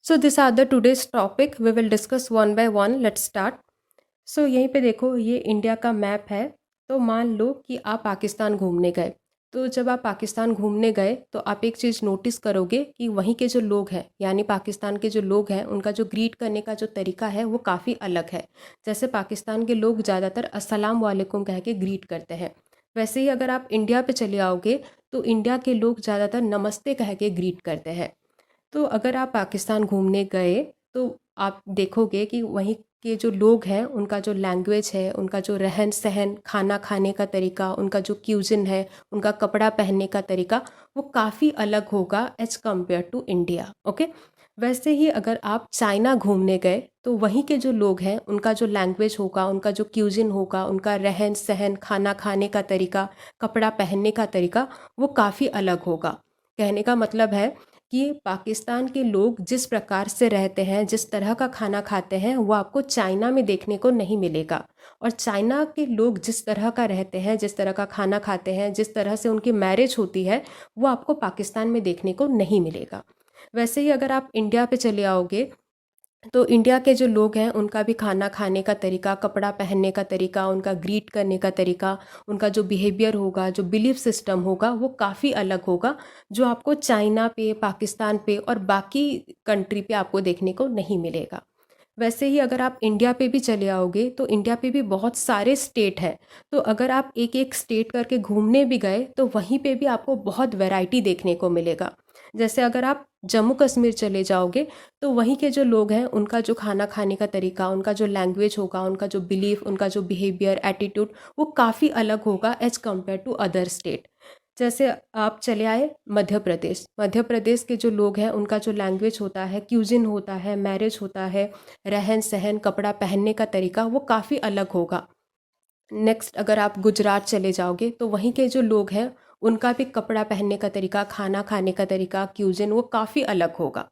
So these are the today's topic. We will discuss one by one. Let's start. So यहीं पे देखो, ये India का map है। तो मान लो कि आप पाकिस्तान घूमने गए। तो जब आप पाकिस्तान घूमने गए तो आप एक चीज़ नोटिस करोगे कि वहीं के जो लोग हैं, यानी पाकिस्तान के जो लोग हैं, उनका जो ग्रीट करने का जो तरीका है वो काफ़ी अलग है। जैसे पाकिस्तान के लोग ज़्यादातर अस्सलाम वालेकुम कह के ग्रीट करते हैं। वैसे ही अगर आप इंडिया पे चले आओगे तो इंडिया के लोग ज़्यादातर नमस्ते कह के ग्रीट करते हैं। तो अगर आप पाकिस्तान घूमने गए तो आप देखोगे कि वहीं के जो लोग हैं, उनका जो लैंग्वेज है, उनका जो रहन सहन, खाना खाने का तरीका, उनका जो क्यूजिन है, उनका कपड़ा पहनने का तरीका, वो काफ़ी अलग होगा as compare to India. Okay. वैसे ही अगर आप चाइना घूमने गए तो वहीं के जो लोग हैं, उनका जो लैंग्वेज होगा, उनका जो क्यूजिन होगा, उनका रहन सहन, खाना खाने का तरीका, कपड़ा पहनने का तरीका, वो काफ़ी अलग होगा। कहने का मतलब है कि पाकिस्तान के लोग जिस प्रकार से रहते हैं, जिस तरह का खाना खाते हैं, वो आपको चाइना में देखने को नहीं मिलेगा। और चाइना के लोग जिस तरह का रहते हैं, जिस तरह का खाना खाते हैं, जिस तरह से उनकी मैरिज होती है, वो आपको पाकिस्तान में देखने को नहीं मिलेगा। वैसे ही अगर आप इंडिया पे चले आओगे तो इंडिया के जो लोग हैं, उनका भी खाना खाने का तरीका, कपड़ा पहनने का तरीका, उनका ग्रीट करने का तरीका, उनका जो बिहेवियर होगा, जो बिलीफ सिस्टम होगा, वो काफ़ी अलग होगा, जो आपको चाइना पे, पाकिस्तान पे और बाकी कंट्री पे आपको देखने को नहीं मिलेगा। वैसे ही अगर आप इंडिया पे भी चले आओगे तो इंडिया पे भी बहुत सारे स्टेट हैं। तो अगर आप एक एक स्टेट करके घूमने भी गए तो वहीं पे भी आपको बहुत वैरायटी देखने को मिलेगा। जैसे अगर आप जम्मू कश्मीर चले जाओगे तो वहीं के जो लोग हैं, उनका जो खाना खाने का तरीका, उनका जो लैंग्वेज होगा, उनका जो बिलीफ, उनका जो बिहेवियर, एटीट्यूड, वो काफ़ी अलग होगा as compare to other state. जैसे आप चले आए मध्य प्रदेश। मध्य प्रदेश के जो लोग हैं, उनका जो लैंग्वेज होता है, क्यूजिन होता है, मैरिज होता है, रहन सहन, कपड़ा पहनने का तरीका, वो काफ़ी अलग होगा। नेक्स्ट अगर आप गुजरात चले जाओगे तो वहीं के जो लोग हैं, उनका भी कपड़ा पहनने का तरीका, खाना खाने का तरीका, क्यूजिन, वो काफ़ी अलग होगा।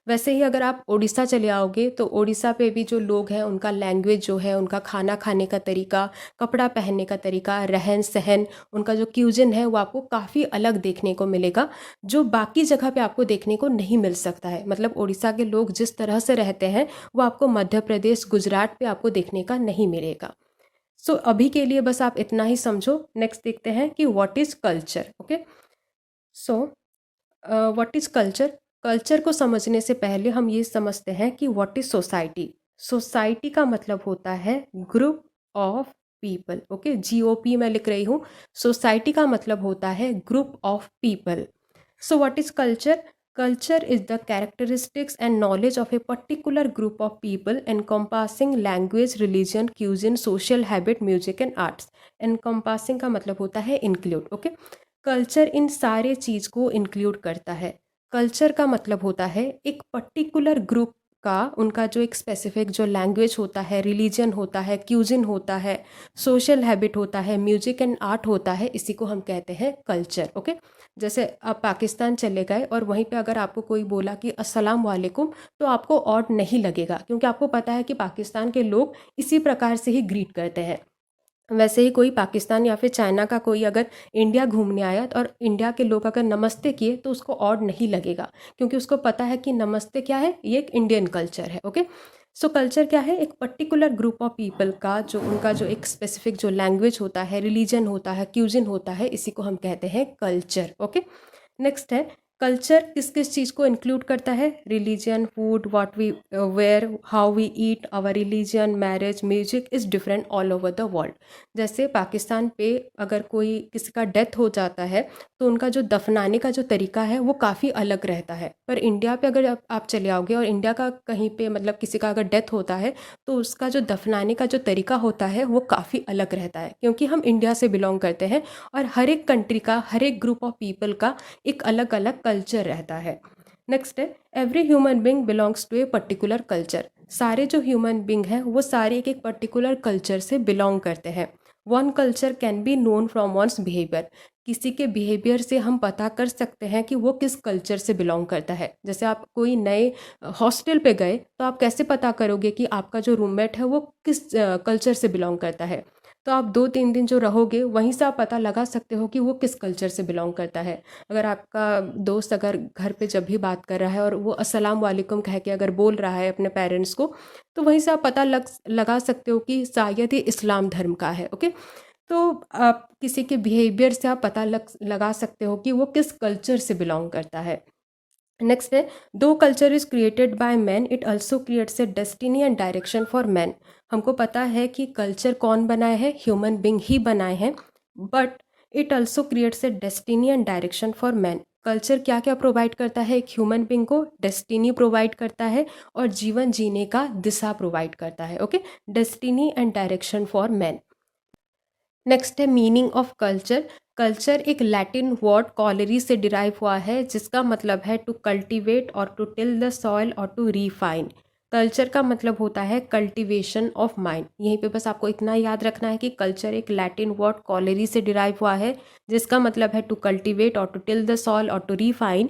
वैसे ही अगर आप उड़ीसा चले आओगे तो उड़ीसा पे भी जो लोग हैं, उनका लैंग्वेज जो है, उनका खाना खाने का तरीका, कपड़ा पहनने का तरीका, रहन सहन, उनका जो क्यूजिन है, वो आपको काफ़ी अलग देखने को मिलेगा, जो बाकी जगह पे आपको देखने को नहीं मिल सकता है। मतलब उड़ीसा के लोग जिस तरह से रहते हैं, वो आपको मध्य प्रदेश, गुजरात पे आपको देखने का नहीं मिलेगा। सो अभी के लिए बस आप इतना ही समझो। नेक्स्ट देखते हैं कि what is culture. Okay. So what is culture. Culture को समझने से पहले हम ये समझते हैं कि व्हाट इज़ सोसाइटी। सोसाइटी का मतलब होता है group of people. Okay, GOP मैं लिख रही हूँ। सोसाइटी का मतलब होता है group of people. So what is culture? Culture is the characteristics and knowledge of a particular group of people encompassing language, religion, cuisine, social habit, music and arts. Encompassing का मतलब होता है include. ओके, कल्चर इन सारे चीज़ को include करता है। Culture का मतलब होता है एक पर्टिकुलर ग्रुप का, उनका जो एक स्पेसिफिक जो लैंग्वेज होता है, रिलीजन होता है, क्यूजिन होता है, सोशल हैबिट होता है, म्यूजिक एंड आर्ट होता है, इसी को हम कहते हैं कल्चर। ओके। जैसे आप पाकिस्तान चले गए और वहीं पे अगर आपको कोई बोला कि अस्सलाम वालेकुम, तो आपको ऑड नहीं लगेगा, क्योंकि आपको पता है कि पाकिस्तान के लोग इसी प्रकार से ही ग्रीट करते हैं। वैसे ही कोई पाकिस्तान या फिर चाइना का कोई अगर इंडिया घूमने आया और इंडिया के लोग अगर नमस्ते किए तो उसको ऑड नहीं लगेगा, क्योंकि उसको पता है कि नमस्ते क्या है, ये एक इंडियन कल्चर है। ओके। सो कल्चर क्या है? एक पर्टिकुलर ग्रुप ऑफ पीपल का जो उनका जो एक स्पेसिफिक जो लैंग्वेज होता है, रिलीजन होता है, क्यूजिन होता है, इसी को हम कहते हैं कल्चर। ओके। नेक्स्ट है कल्चर किस किस चीज़ को इंक्लूड करता है? Religion, food, what we wear, how we eat, our religion, marriage, music is different all over the world. जैसे पाकिस्तान पे अगर कोई किसी का डेथ हो जाता है तो उनका जो दफनाने का जो तरीका है वो काफ़ी अलग रहता है। पर इंडिया पे अगर आप चले आओगे और इंडिया का कहीं पे मतलब किसी का अगर डेथ होता है तो उसका जो दफनाने का जो तरीका होता है वो काफ़ी अलग रहता है, क्योंकि हम इंडिया से बिलोंग करते हैं और हर एक कंट्री का, हर एक ग्रुप ऑफ पीपल का एक अलग अलग कल्चर रहता है। नेक्स्ट है every human being belongs to a particular culture. सारे जो ह्यूमन बींग हैं वो सारे एक एक पर्टिकुलर कल्चर से बिलोंग करते हैं। One culture can be known from one's behaviour. किसी के बिहेवियर से हम पता कर सकते हैं कि वो किस कल्चर से बिलोंग करता है। जैसे आप कोई नए हॉस्टल पे गए तो आप कैसे पता करोगे कि आपका जो रूममेट है वो किस कल्चर से बिलोंग करता है? तो आप 2-3 दिन जो रहोगे वहीं से आप पता लगा सकते हो कि वो किस कल्चर से बिलोंग करता है। अगर आपका दोस्त अगर घर पे जब भी बात कर रहा है और वो अस्सलाम वालेकुम कह के अगर बोल रहा है अपने पेरेंट्स को, तो वहीं से आप पता लगा सकते हो कि शायद ये इस्लाम धर्म का है। ओके, तो आप किसी के बिहेवियर से आप पता लगा सकते हो कि वो किस कल्चर से बिलोंग करता है। नेक्स्ट है, दो culture is created by man it also creates a destiny and direction for man. हमको पता है कि कल्चर कौन बनाए हैं, ह्यूमन बींग ही बनाए हैं, but it also creates a destiny and direction for man. Culture क्या क्या प्रोवाइड करता है एक ह्यूमन बींग को? डेस्टिनी प्रोवाइड करता है और जीवन जीने का दिशा प्रोवाइड करता है। Okay, destiny and direction for man. Next है मीनिंग ऑफ कल्चर। कल्चर एक लैटिन वर्ड कॉलरी से डिराइव हुआ है जिसका मतलब है टू कल्टीवेट और टू टिल द सॉइल और टू रिफाइन। कल्चर का मतलब होता है कल्टीवेशन ऑफ माइंड। यहीं पे बस आपको इतना याद रखना है कि कल्चर एक लैटिन वर्ड कॉलरी से डिराइव हुआ है जिसका मतलब है टू कल्टीवेट और टू टिल द सॉइल और टू रिफाइन।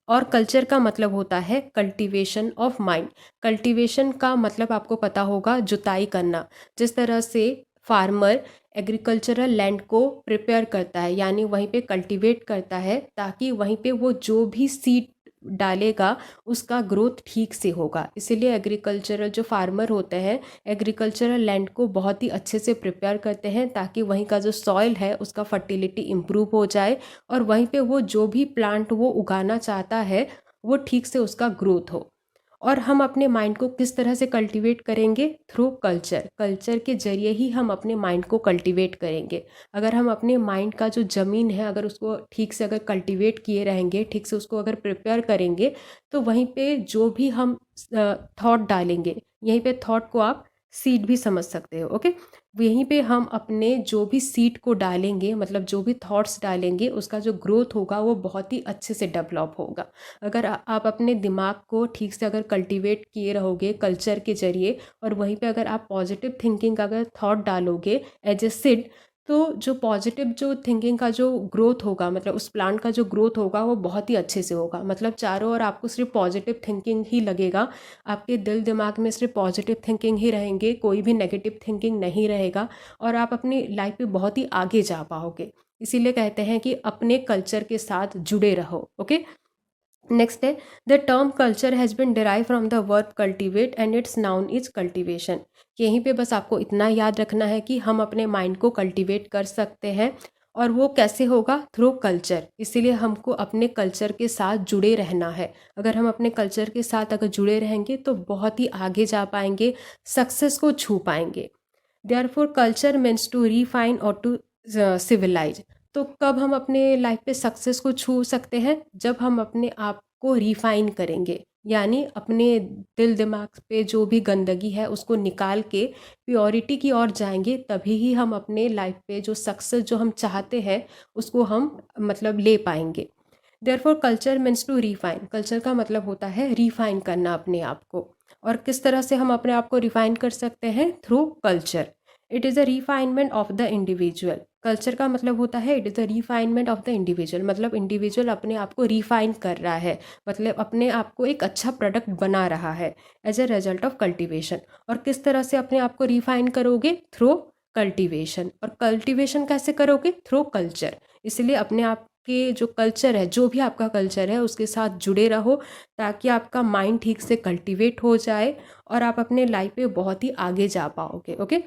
और कल्चर का मतलब होता है कल्टीवेशन ऑफ माइंड। कल्टीवेशन का मतलब आपको पता होगा जुताई करना। जिस तरह से फार्मर एग्रीकल्चरल लैंड को प्रिपेयर करता है, यानी वहीं पे कल्टीवेट करता है ताकि वहीं पे वो जो भी सीड डालेगा उसका ग्रोथ ठीक से होगा। इसीलिए एग्रीकल्चरल जो फार्मर होते हैं एग्रीकल्चरल लैंड को बहुत ही अच्छे से प्रिपेयर करते हैं ताकि वहीं का जो सॉइल है उसका फर्टिलिटी इम्प्रूव हो जाए और वहीं पे वो जो भी प्लांट वो उगाना चाहता है वो ठीक से उसका ग्रोथ हो। और हम अपने माइंड को किस तरह से कल्टीवेट करेंगे? Through culture. कल्चर के जरिए ही हम अपने माइंड को कल्टीवेट करेंगे। अगर हम अपने माइंड का जो ज़मीन है अगर उसको ठीक से अगर कल्टीवेट किए रहेंगे, ठीक से उसको अगर प्रिपेयर करेंगे, तो वहीं पे जो भी हम थॉट डालेंगे, यहीं पे थॉट को आप सीड भी समझ सकते हो। ओके, यहीं पे हम अपने जो भी सीड को डालेंगे, मतलब जो भी थॉट्स डालेंगे, उसका जो ग्रोथ होगा वो बहुत ही अच्छे से डेवलप होगा। अगर आप अपने दिमाग को ठीक से अगर कल्टीवेट किए रहोगे कल्चर के जरिए और वहीं पे अगर आप पॉजिटिव थिंकिंग का अगर थॉट डालोगे एज ए सीड, तो जो पॉजिटिव जो थिंकिंग का जो ग्रोथ होगा, मतलब उस प्लांट का जो ग्रोथ होगा वो बहुत ही अच्छे से होगा। मतलब चारों ओर आपको सिर्फ पॉजिटिव थिंकिंग ही लगेगा, आपके दिल दिमाग में सिर्फ पॉजिटिव थिंकिंग ही रहेंगे, कोई भी नेगेटिव थिंकिंग नहीं रहेगा और आप अपनी लाइफ में बहुत ही आगे जा पाओगे। इसीलिए कहते हैं कि अपने कल्चर के साथ जुड़े रहो। ओके, नेक्स्ट है, the term culture has been derive from the verb cultivate and it's noun is cultivation. यहीं पे बस आपको इतना याद रखना है कि हम अपने माइंड को कल्टीवेट कर सकते हैं और वो कैसे होगा? Through culture. इसीलिए हमको अपने कल्चर के साथ जुड़े रहना है। अगर हम अपने कल्चर के साथ अगर जुड़े रहेंगे तो बहुत ही आगे जा पाएंगे, सक्सेस को छू पाएंगे। Therefore culture means to refine और टू सिविलाइज। तो कब हम अपने लाइफ पे सक्सेस को छू सकते हैं? जब हम अपने आप को रिफाइन करेंगे, यानी अपने दिल दिमाग पे जो भी गंदगी है उसको निकाल के प्योरिटी की ओर जाएंगे, तभी ही हम अपने लाइफ पे जो सक्सेस जो हम चाहते हैं उसको हम मतलब ले पाएंगे। Therefore culture means to refine. Culture का मतलब होता है रिफाइन करना अपने आप को। और किस तरह से हम अपने आप को रिफाइन कर सकते हैं? Through culture. It is a refinement of the individual. Culture का मतलब होता है it is the refinement of the individual, मतलब इंडिविजुअल अपने आप को रिफाइन कर रहा है, मतलब अपने आप को एक अच्छा प्रोडक्ट बना रहा है as a result of cultivation. और किस तरह से अपने आप को रिफाइन करोगे? Through cultivation. और कल्टीवेशन कैसे करोगे? Through culture. इसलिए अपने आप के जो कल्चर है, जो भी आपका कल्चर है उसके साथ जुड़े रहो ताकि आपका माइंड ठीक से कल्टीवेट हो जाए और आप अपने लाइफ में बहुत ही आगे जा पाओगे। ओके,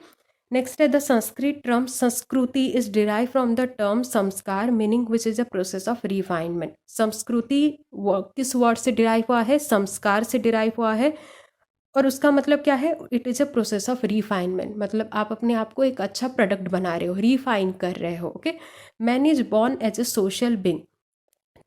नेक्स्ट है the Sanskrit term sanskriti is derive from the term sanskar meaning which is a process of refinement. Sanskriti किस वर्ड से डिराइव हुआ है? संस्कार से डिराइव हुआ है और उसका मतलब क्या है? It is a process of refinement, मतलब आप अपने आप को एक अच्छा प्रोडक्ट बना रहे हो, रिफाइन कर रहे हो। Okay, man is born as a social being.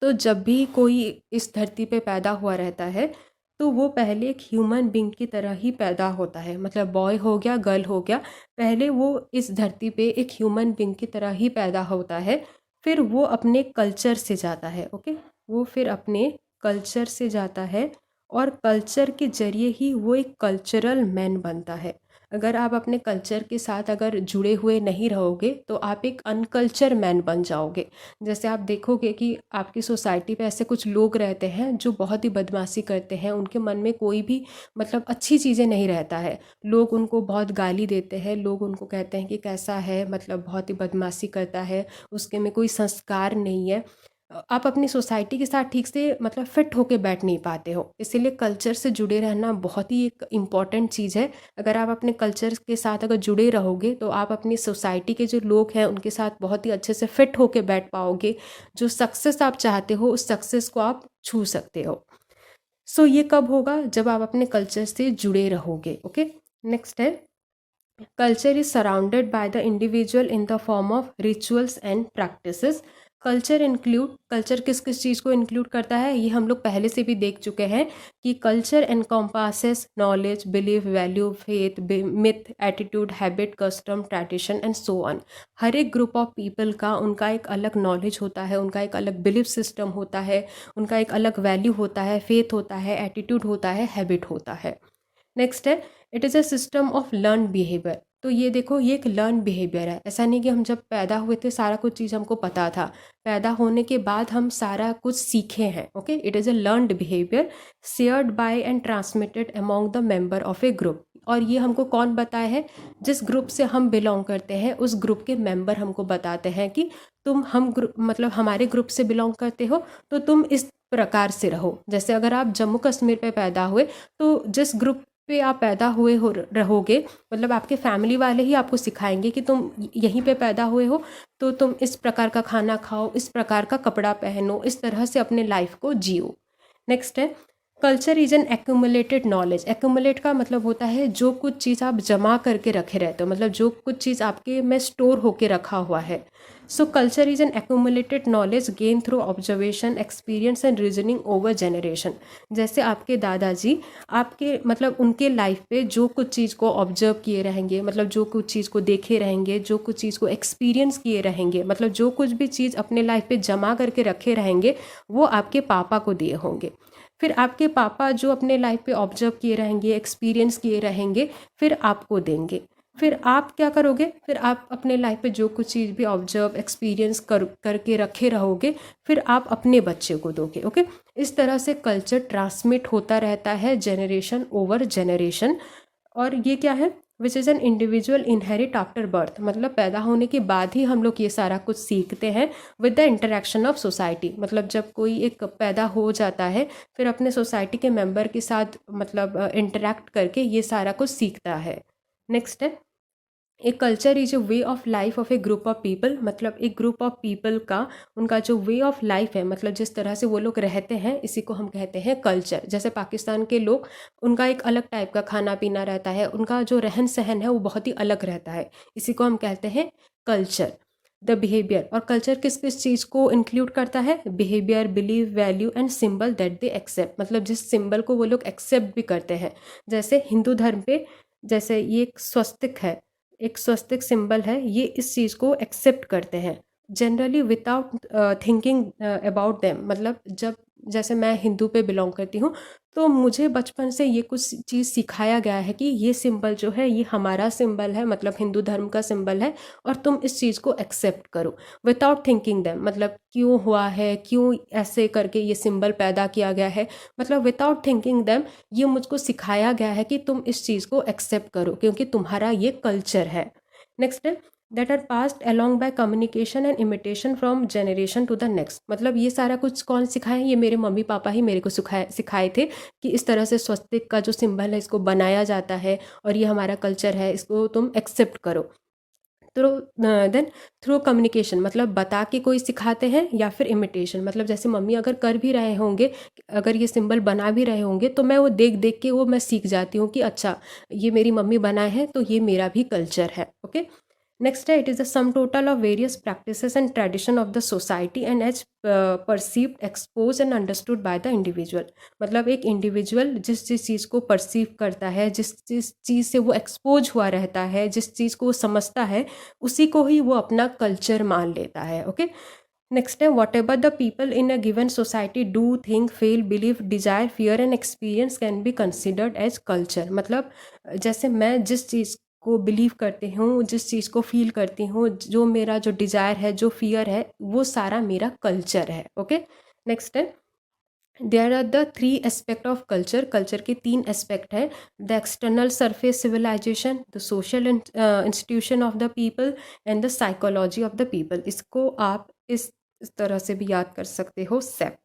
तो जब भी कोई इस धरती पे पैदा हुआ रहता है तो वो पहले एक ह्यूमन बींग की तरह ही पैदा होता है, मतलब बॉय हो गया गर्ल हो गया, पहले वो इस धरती पे एक ह्यूमन बींग की तरह ही पैदा होता है। फिर वो अपने कल्चर से जाता है। ओके, वो फिर अपने कल्चर से जाता है और कल्चर के जरिए ही वो एक कल्चरल मैन बनता है। अगर आप अपने कल्चर के साथ अगर जुड़े हुए नहीं रहोगे तो आप एक अनकल्चर मैन बन जाओगे। जैसे आप देखोगे कि आपकी सोसाइटी पे ऐसे कुछ लोग रहते हैं जो बहुत ही बदमाशी करते हैं, उनके मन में कोई भी मतलब अच्छी चीज़ें नहीं रहता है। लोग उनको बहुत गाली देते हैं, लोग उनको कहते हैं कि कैसा है, मतलब बहुत ही बदमाशी करता है, उसके में कोई संस्कार नहीं है। आप अपनी सोसाइटी के साथ ठीक से मतलब फिट होके बैठ नहीं पाते हो। इसीलिए कल्चर से जुड़े रहना बहुत ही एक इम्पॉर्टेंट चीज़ है। अगर आप अपने कल्चर के साथ अगर जुड़े रहोगे तो आप अपनी सोसाइटी के जो लोग हैं उनके साथ बहुत ही अच्छे से फिट होके बैठ पाओगे। जो सक्सेस आप चाहते हो उस सक्सेस को आप छू सकते हो। सो ये कब होगा? जब आप अपने कल्चर से जुड़े रहोगे। ओके, नेक्स्ट है, culture is surrounded by the individual in the form of rituals and practices. Culture किस किस चीज़ को इंक्लूड करता है ये हम लोग पहले से भी देख चुके हैं कि culture encompasses knowledge, belief, value, faith, myth, attitude, habit, custom, tradition and so on. हर एक ग्रुप ऑफ पीपल का उनका एक अलग नॉलेज होता है, उनका एक अलग बिलीफ सिस्टम होता है, उनका एक अलग वैल्यू होता है, फेथ होता है, एटीट्यूड होता है, हैबिट होता है। नेक्स्ट है, it is a system of learn behaviour. तो ये देखो, ये एक लर्न बिहेवियर है। ऐसा नहीं कि हम जब पैदा हुए थे सारा कुछ चीज़ हमको पता था, पैदा होने के बाद हम सारा कुछ सीखे हैं। Okay, it is a learned behaviour shared by and transmitted among the member of A group. और ये हमको कौन बताया है? जिस ग्रुप से हम बिलोंग करते हैं उस ग्रुप के मेंबर हमको बताते हैं कि तुम हम ग्रुप मतलब हमारे ग्रुप से बिलोंग करते हो तो तुम इस प्रकार से रहो। जैसे अगर आप जम्मू कश्मीर पे पैदा हुए तो जिस ग्रुप पे आप पैदा हुए हो रहोगे, मतलब आपके फैमिली वाले ही आपको सिखाएंगे कि तुम यहीं पे पैदा हुए हो तो तुम इस प्रकार का खाना खाओ, इस प्रकार का कपड़ा पहनो, इस तरह से अपने लाइफ को जियो। नेक्स्ट है, culture is an accumulated knowledge. Accumulate का मतलब होता है जो कुछ चीज़ आप जमा करके रखे रहते हो, मतलब जो कुछ चीज़ आपके में स्टोर होके रखा हुआ है। सो culture is an accumulated knowledge gain through observation, experience and reasoning over generation. जैसे आपके दादाजी आपके मतलब उनके लाइफ पे जो कुछ चीज़ को ऑब्जर्व किए रहेंगे, मतलब जो कुछ चीज़ को देखे रहेंगे, जो कुछ चीज़ को एक्सपीरियंस किए रहेंगे, मतलब जो कुछ भी चीज़ अपने लाइफ पे जमा करके रखे रहेंगे वो आपके पापा को दिए होंगे। फिर आपके पापा जो अपने लाइफ पे ऑब्जर्व किए रहेंगे, एक्सपीरियंस किए रहेंगे, फिर आपको देंगे। फिर आप क्या करोगे? फिर आप अपने लाइफ पे जो कुछ चीज़ भी ऑब्जर्व एक्सपीरियंस करके रखे रहोगे फिर आप अपने बच्चे को दोगे। ओके, इस तरह से कल्चर ट्रांसमिट होता रहता है जनरेशन ओवर जनरेशन। और ये क्या है? Which is an individual inherit after birth, मतलब पैदा होने के बाद ही हम लोग ये सारा कुछ सीखते हैं with the interaction of society. मतलब जब कोई एक पैदा हो जाता है फिर अपने सोसाइटी के मेंबर के साथ मतलब इंटरेक्ट करके ये सारा कुछ सीखता है। नेक्स्ट है, एक culture is a way of life of A group of people. मतलब एक ग्रुप ऑफ पीपल का उनका जो वे ऑफ लाइफ है, मतलब जिस तरह से वो लोग रहते हैं, इसी को हम कहते हैं कल्चर। जैसे पाकिस्तान के लोग, उनका एक अलग टाइप का खाना पीना रहता है, उनका जो रहन सहन है वो बहुत ही अलग रहता है, इसी को हम कहते हैं कल्चर। द बिहेवियर, और कल्चर किस किस चीज़ को इंक्लूड करता है? Behaviour, believe, value and symbol that they accept, मतलब जिस सिंबल को वो लोग एक्सेप्ट भी करते हैं। जैसे हिंदू धर्म पे जैसे ये एक स्वस्तिक है, एक स्वस्तिक सिंबल है, ये इस चीज़ को एक्सेप्ट करते हैं generally without thinking about them. मतलब जब जैसे मैं हिंदू पे बिलोंग करती हूँ तो मुझे बचपन से ये कुछ चीज़ सिखाया गया है कि ये सिंबल जो है ये हमारा सिंबल है, मतलब हिंदू धर्म का सिंबल है और तुम इस चीज़ को एक्सेप्ट करो विदाउट थिंकिंग देम। मतलब क्यों हुआ है, क्यों ऐसे करके ये सिंबल पैदा किया गया है, मतलब विदाउट थिंकिंग देम ये मुझको सिखाया गया है कि तुम इस चीज़ को एक्सेप्ट करो क्योंकि तुम्हारा ये कल्चर है। नेक्स्ट है, that are passed along by communication and imitation from generation to the next. मतलब ये सारा कुछ कौन सिखाए? ये मेरे मम्मी पापा ही मेरे को सिखाए थे कि इस तरह से स्वस्तिक का जो सिंबल है इसको बनाया जाता है और ये हमारा कल्चर है, इसको तुम एक्सेप्ट करो। तो देन थ्रू कम्युनिकेशन, मतलब बता के कोई सिखाते हैं, या फिर इमिटेशन, मतलब जैसे मम्मी अगर कर भी रहे होंगे, अगर ये सिंबल बना भी रहे होंगे तो मैं वो देख देख के वो मैं सीख जाती हूँ कि अच्छा ये मेरी मम्मी बनाए हैं तो ये मेरा भी कल्चर है। ओके, नेक्स्ट है, it is the sum total of various practices and tradition of the society and as perceived, expose and understood by the individual. मतलब एक इंडिविजुअल जिस जिस चीज़ को परसीव करता है, जिस जिस चीज़ से वो एक्सपोज हुआ रहता है, जिस चीज़ को वो समझता है, उसी को ही वो अपना कल्चर मान लेता है। ओके, नेक्स्ट है whatever the people in a given society do think feel believe desire fear and experience can be considered as culture. मतलब जैसे मैं जिस चीज़ को बिलीव करती हूँ, जिस चीज़ को फील करती हूँ, जो मेरा जो डिज़ायर है, जो फियर है, वो सारा मेरा कल्चर है। ओके, नेक्स्ट है there are the three aspect of culture. Culture के तीन एस्पेक्ट है, the external surface civilization, the social institution of the people and the psychology of the people. इसको आप इस तरह से भी याद कर सकते हो, सेप।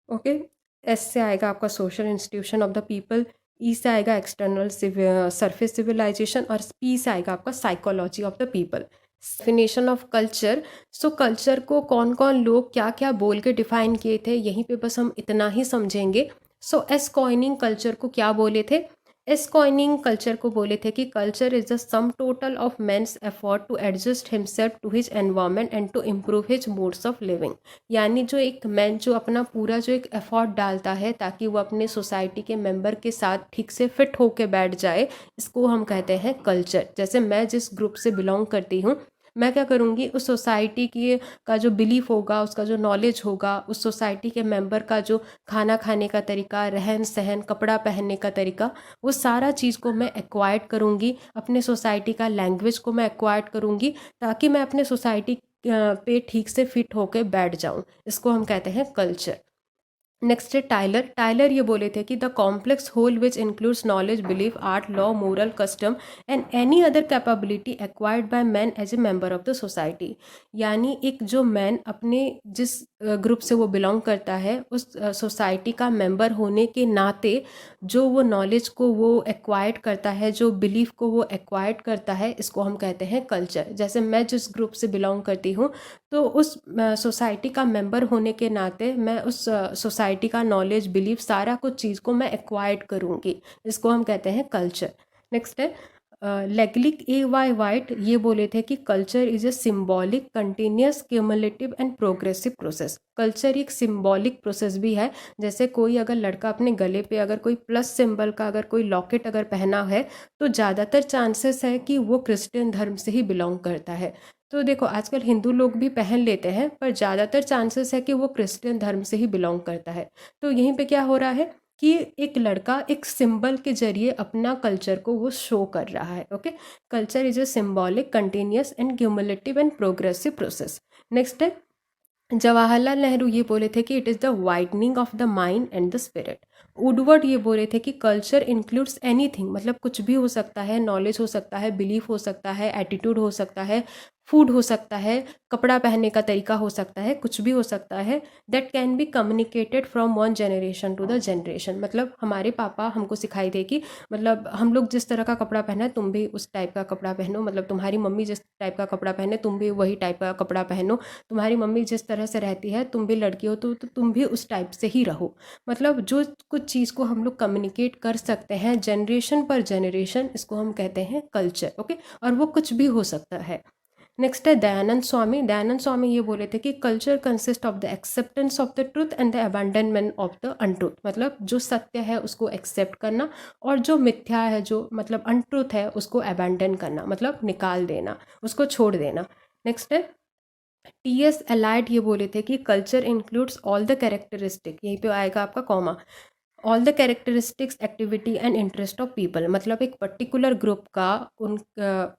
ओके, एस से आएगा आपका social institution of the people, E से आएगा एक्सटर्नल सरफेस सिविलाइजेशन और पी से आएगा आपका psychology of the people. Definition of culture. So culture को कौन कौन लोग क्या क्या बोल के डिफाइन किए थे, यहीं पे बस हम इतना ही समझेंगे। सो एस कॉइनिंग कल्चर को क्या बोले थे? एस कॉइनिंग कल्चर को बोले थे कि culture is the sum total of man's effort to adjust himself to his environment and to improve his modes of living. यानी जो एक मैन जो अपना पूरा जो एक एफर्ट डालता है ताकि वो अपने सोसाइटी के मेंबर के साथ ठीक से फिट होके बैठ जाए, इसको हम कहते हैं कल्चर। जैसे मैं जिस ग्रुप से बिलोंग करती हूँ, मैं क्या करूँगी, उस सोसाइटी की का जो बिलीफ होगा, उसका जो नॉलेज होगा, उस सोसाइटी के मेंबर का जो खाना खाने का तरीका, रहन सहन, कपड़ा पहनने का तरीका, वो सारा चीज़ को मैं एक्वायर्ड करूँगी। अपने सोसाइटी का लैंग्वेज को मैं एक्वायर्ड करूँगी ताकि मैं अपने सोसाइटी पे ठीक से फिट होके बैठ जाऊँ। इसको हम कहते हैं कल्चर। नेक्स्ट है टाइलर। टाइलर ये बोले थे कि the complex whole which includes knowledge, belief, art, law, moral, custom and any other capability acquired by man as a member of the society. यानी एक जो मैन अपने जिस ग्रुप से वो बिलोंग करता है, उस सोसाइटी का मेंबर होने के नाते जो वो नॉलेज को वो एक्वायर्ड करता है, जो बिलीफ को वो एक्वायर्ड करता है, इसको हम कहते हैं कल्चर। जैसे मैं जिस ग्रुप से बिलोंग करती हूँ, तो उस सोसाइटी का मेंबर होने के नाते मैं उस सोसाइटी का नॉलेज, बिलीफ, सारा कुछ चीज़ को मैं एक्वायर्ड करूँगी। इसको हम कहते हैं कल्चर। नेक्स्ट है लेगलिक ए वाई वाइट ये बोले थे कि culture is a symbolic, continuous, cumulative and progressive process. Culture एक सिम्बॉलिक प्रोसेस भी है। जैसे कोई अगर लड़का अपने गले पे अगर कोई प्लस सिंबल का अगर कोई लॉकेट अगर पहना है, तो ज़्यादातर चांसेस है कि वो क्रिश्चियन धर्म से ही बिलोंग करता है। तो देखो आजकल हिंदू लोग भी पहन लेते हैं, पर ज़्यादातर चांसेस है कि वो क्रिश्चियन धर्म से ही बिलोंग करता है। तो यहीं पे क्या हो रहा है कि एक लड़का एक सिंबल के जरिए अपना कल्चर को वो शो कर रहा है। Okay, culture is a symbolic, continuous and cumulative and progressive process. Next है जवाहरलाल नेहरू ये बोले थे कि it is the widening of the mind and the spirit. Woodward ये बोले थे कि कल्चर इंक्लूड्स एनीथिंग, मतलब कुछ भी हो सकता है, नॉलेज हो सकता है, बिलीफ हो सकता है, एटीट्यूड हो सकता है, फूड हो सकता है, कपड़ा पहनने का तरीका हो सकता है, कुछ भी हो सकता है, that can be communicated from one generation to the generation. मतलब हमारे पापा हमको सिखाई थे कि मतलब हम लोग जिस तरह का कपड़ा पहना है तुम भी उस टाइप का कपड़ा पहनो, मतलब तुम्हारी मम्मी जिस टाइप का कपड़ा पहने तुम भी वही टाइप का कपड़ा पहनो, तुम्हारी मम्मी जिस तरह से रहती है, तुम भी लड़की हो तो तुम भी उस टाइप से ही रहो। मतलब जो कुछ चीज़ को हम लोग कम्युनिकेट कर सकते हैं जनरेशन पर जनरेशन, इसको हम कहते हैं कल्चर। ओके, और वो कुछ भी हो सकता है। नेक्स्ट है दयानंद स्वामी। दयानंद स्वामी ये बोले थे कि culture consist of the acceptance of the truth and the abandonment of the untruth. मतलब जो सत्य है उसको एक्सेप्ट करना, और जो मिथ्या है, जो मतलब अनट्रूथ है, उसको अबैंडन करना, मतलब निकाल देना, उसको छोड़ देना। नेक्स्ट है टी.एस. एलाइड ये बोले थे कि culture includes all the characteristic, यहीं पे आएगा आपका comma, all the characteristics, activity and interest of people. मतलब एक पर्टिकुलर ग्रुप का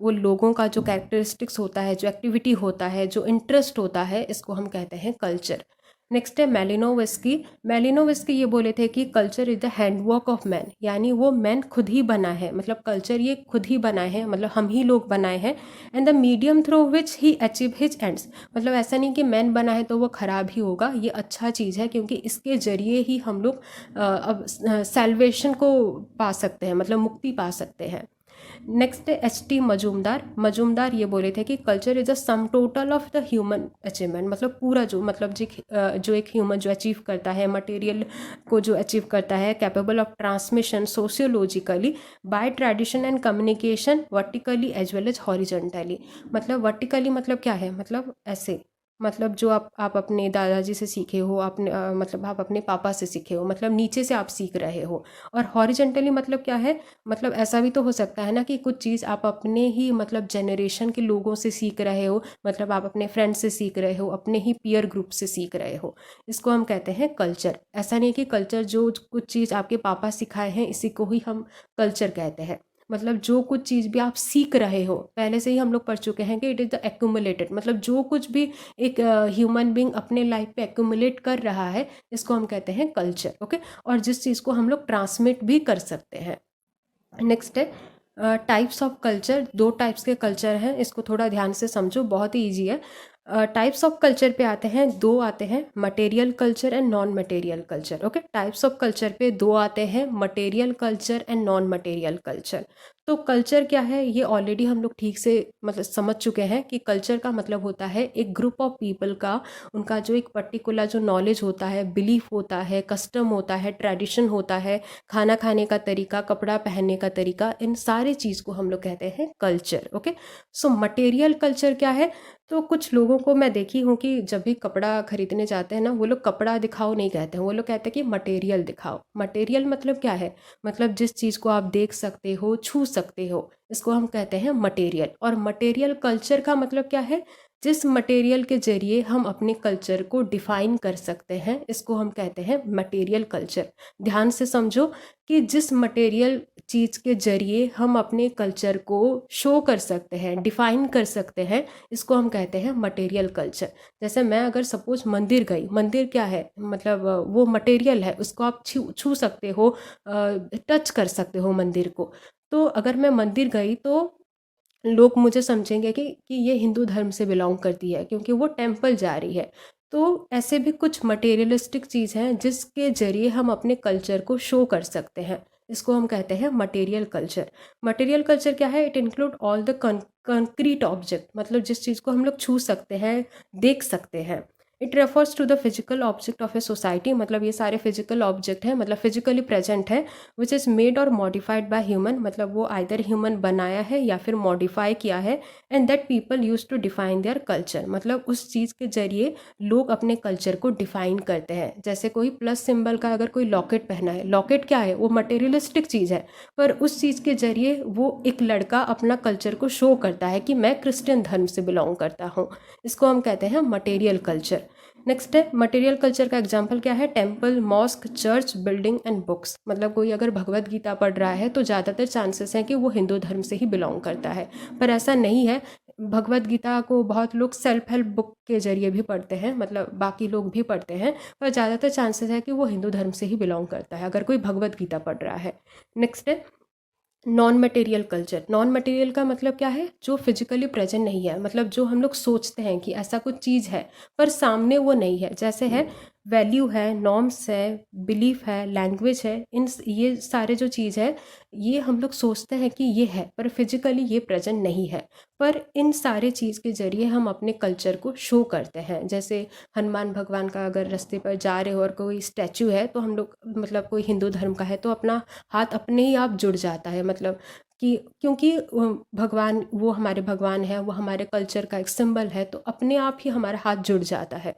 वो लोगों का जो कैरेक्टरिस्टिक्स होता है, जो एक्टिविटी होता है, जो इंटरेस्ट होता है, इसको हम कहते हैं कल्चर। नेक्स्ट है मेलिनोवस्की। मेलिनोवस्की ये बोले थे कि culture is the handwork of man, यानी वो मैन खुद ही बना है, मतलब कल्चर ये खुद ही बनाए हैं, मतलब हम ही लोग बनाए हैं। And the medium through which he achieve his ends. मतलब ऐसा नहीं कि मैन बना है तो वो ख़राब ही होगा, ये अच्छा चीज़ है, क्योंकि इसके जरिए ही हम लोग अब सैल्वेशन को पा सकते हैं, मतलब मुक्ति पा सकते हैं। नेक्स्ट है एच.टी. मजूमदार। मजूमदार ये बोले थे कि culture is a some total of the human achievement. मतलब पूरा जो मतलब जो एक ह्यूमन जो अचीव करता है, मटेरियल को जो अचीव करता है, capable of transmission sociologically by tradition and communication vertically as well as horizontally. मतलब वर्टिकली मतलब क्या है, मतलब ऐसे मतलब जो आप अपने दादाजी से सीखे हो, आपने मतलब आप अपने पापा से सीखे हो, मतलब नीचे से आप सीख रहे हो। और हॉरिजेंटली मतलब क्या है, मतलब ऐसा भी तो हो सकता है ना कि कुछ चीज़ आप अपने ही मतलब जनरेशन के लोगों से सीख रहे हो, मतलब आप अपने फ्रेंड से सीख रहे हो, अपने ही पीयर ग्रुप से सीख रहे हो। इसको हम कहते हैं कल्चर। ऐसा नहीं है कि कल्चर जो कुछ चीज़ आपके पापा सिखाए हैं इसी को ही हम कल्चर कहते हैं। मतलब जो कुछ चीज़ भी आप सीख रहे हो, पहले से ही हम लोग पढ़ चुके हैं कि इट इज़ द एक्यूमुलेटेड, मतलब जो कुछ भी एक ह्यूमन बींग अपने लाइफ पे एक्यूमुलेट कर रहा है, इसको हम कहते हैं कल्चर। ओके, और जिस चीज़ को हम लोग ट्रांसमिट भी कर सकते हैं। नेक्स्ट है टाइप्स ऑफ कल्चर। दो टाइप्स के कल्चर हैं, इसको थोड़ा ध्यान से समझो, बहुत ही ईजी है। टाइप्स ऑफ कल्चर पे आते हैं, दो आते हैं, material culture and non material culture. Okay, types of culture पे दो आते हैं, material culture and non material culture. तो कल्चर क्या है ये ऑलरेडी हम लोग ठीक से मतलब समझ चुके हैं कि कल्चर का मतलब होता है एक ग्रुप ऑफ पीपल का, उनका जो एक पर्टिकुलर जो नॉलेज होता है, बिलीफ होता है, कस्टम होता है, ट्रेडिशन होता है, खाना खाने का तरीका, कपड़ा पहनने का तरीका, इन सारे चीज़ को हम लोग कहते हैं culture. Okay, so material culture क्या है, तो कुछ लोगों को मैं देखी हूँ कि जब भी कपड़ा खरीदने जाते हैं ना, वो लोग कपड़ा दिखाओ नहीं कहते हैं, वो लोग कहते हैं कि मटेरियल दिखाओ। मटेरियल मतलब क्या है, मतलब जिस चीज़ को आप देख सकते हो, छू सकते हो, इसको हम कहते हैं मटेरियल। और मटेरियल कल्चर का मतलब क्या है, जिस मटेरियल के जरिए हम अपने कल्चर को डिफाइन कर सकते हैं, इसको हम कहते हैं मटेरियल कल्चर। ध्यान से समझो कि जिस मटेरियल चीज़ के जरिए हम अपने कल्चर को शो कर सकते हैं, डिफाइन कर सकते हैं, इसको हम कहते हैं मटेरियल कल्चर। जैसे मैं अगर सपोज मंदिर गई, मंदिर क्या है, मतलब वो मटेरियल है, उसको आप छू छू सकते हो, टच कर सकते हो मंदिर को। तो अगर मैं मंदिर गई तो लोग मुझे समझेंगे कि ये हिंदू धर्म से बिलोंग करती है क्योंकि वो टेम्पल जा रही है। तो ऐसे भी कुछ मटेरियलिस्टिक चीज़ हैं जिसके जरिए हम अपने कल्चर को शो कर सकते हैं, इसको हम कहते हैं मटेरियल कल्चर। मटेरियल कल्चर क्या है, it include all the concrete object, मतलब जिस चीज़ को हम लोग छू सकते हैं, देख सकते हैं। It refers to the physical object of a society, मतलब ये सारे फिजिकल ऑब्जेक्ट हैं, मतलब फिजिकली प्रेजेंट है, विच इज़ मेड और मॉडिफाइड बाय ह्यूमन, मतलब वो आइदर ह्यूमन बनाया है या फिर मॉडिफाई किया है, and that people use to define their culture, मतलब उस चीज़ के जरिए लोग अपने कल्चर को डिफाइन करते हैं। जैसे कोई प्लस सिंबल का अगर कोई लॉकेट पहना है, लॉकेट क्या है, वो मटेरियलिस्टिक चीज़ है, पर उस चीज़ के जरिए वो एक लड़का अपना कल्चर को शो करता है कि मैं क्रिश्चियन धर्म से बिलोंग करता हूँ, इसको हम कहते हैं मटेरियल कल्चर। नेक्स्ट है मटेरियल कल्चर का एग्जाम्पल क्या है, temple, mosque, church, building and books, मतलब कोई अगर भगवत गीता पढ़ रहा है तो ज़्यादातर चांसेस हैं कि वो हिंदू धर्म से ही बिलोंग करता है, पर ऐसा नहीं है। भगवत गीता को बहुत लोग सेल्फ हेल्प बुक के जरिए भी पढ़ते हैं, मतलब बाकी लोग भी पढ़ते हैं, पर ज़्यादातर चांसेस है कि वो हिंदू धर्म से ही बिलोंग करता है अगर कोई भगवत गीता पढ़ रहा है। नेक्स्ट है non material culture. Non material का मतलब क्या है, जो फिजिकली प्रेजेंट नहीं है, मतलब जो हम लोग सोचते हैं कि ऐसा कुछ चीज़ है पर सामने वो नहीं है, जैसे है वैल्यू है, नॉर्म्स है, बिलीफ है, लैंग्वेज है, इन ये सारे जो चीज़ है ये हम लोग सोचते हैं कि ये है पर फिजिकली ये प्रेजेंट नहीं है, पर इन सारे चीज़ के जरिए हम अपने कल्चर को शो करते हैं। जैसे हनुमान भगवान का अगर रास्ते पर जा रहे हो और कोई स्टैचू है तो हम लोग, मतलब कोई हिंदू धर्म का है तो अपना हाथ अपने ही आप जुड़ जाता है, मतलब कि क्योंकि भगवान, वो हमारे भगवान है, वो हमारे कल्चर का एक सिंबल है, तो अपने आप ही हमारा हाथ जुड़ जाता है।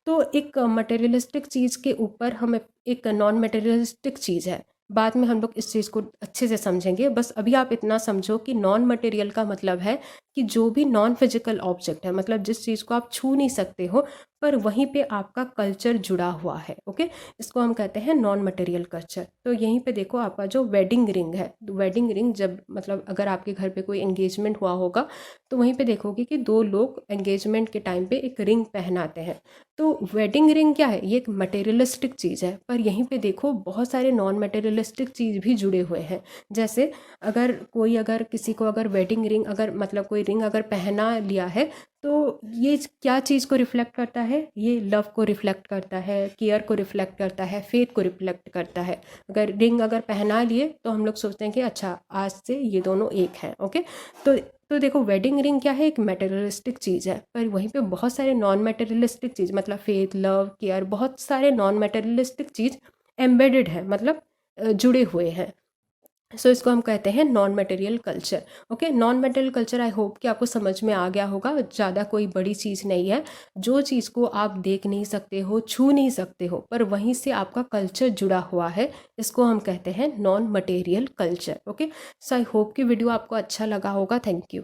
तो एक मटेरियलिस्टिक चीज़ के ऊपर हम एक नॉन मटेरियलिस्टिक चीज़ है, बाद में हम लोग इस चीज़ को अच्छे से समझेंगे, बस अभी आप इतना समझो कि नॉन मटेरियल का मतलब है कि जो भी नॉन फिजिकल ऑब्जेक्ट है, मतलब जिस चीज़ को आप छू नहीं सकते हो पर वहीं पे आपका कल्चर जुड़ा हुआ है। ओके, इसको हम कहते हैं नॉन मटेरियल कल्चर। तो यहीं पे देखो आपका जो वेडिंग रिंग है, वेडिंग रिंग जब मतलब अगर आपके घर पे कोई एंगेजमेंट हुआ होगा तो वहीं पे देखोगे कि दो लोग एंगेजमेंट के टाइम पे एक रिंग पहनाते हैं। तो वेडिंग रिंग क्या है, ये एक मटेरियलिस्टिक चीज़ है, पर यहीं पे देखो बहुत सारे नॉन मटेरियलिस्टिक चीज़ भी जुड़े हुए हैं। जैसे अगर किसी को अगर वेडिंग रिंग, अगर मतलब कोई रिंग अगर पहना लिया है तो ये क्या चीज़ को रिफ्लेक्ट करता है, ये लव को रिफ्लेक्ट करता है, केयर को रिफ्लेक्ट करता है, फेथ को रिफ्लेक्ट करता है। अगर रिंग अगर पहना लिए तो हम लोग सोचते हैं कि अच्छा आज से ये दोनों एक हैं। ओके, तो तो देखो वेडिंग रिंग क्या है, एक मटेरियलिस्टिक चीज़ है, पर वहीं पे बहुत सारे नॉन मटेरियलिस्टिक चीज़, मतलब फेथ, लव, केयर, बहुत सारे नॉन मटेरियलिस्टिक चीज़ एम्बेडेड है, मतलब जुड़े हुए हैं। सो इसको हम कहते हैं non material culture. Okay, non material culture I hope कि आपको समझ में आ गया होगा। ज़्यादा कोई बड़ी चीज़ नहीं है। जो चीज़ को आप देख नहीं सकते हो, छू नहीं सकते हो, पर वहीं से आपका कल्चर जुड़ा हुआ है, इसको हम कहते हैं non material culture. Okay, so I hope कि वीडियो आपको अच्छा लगा होगा। Thank you.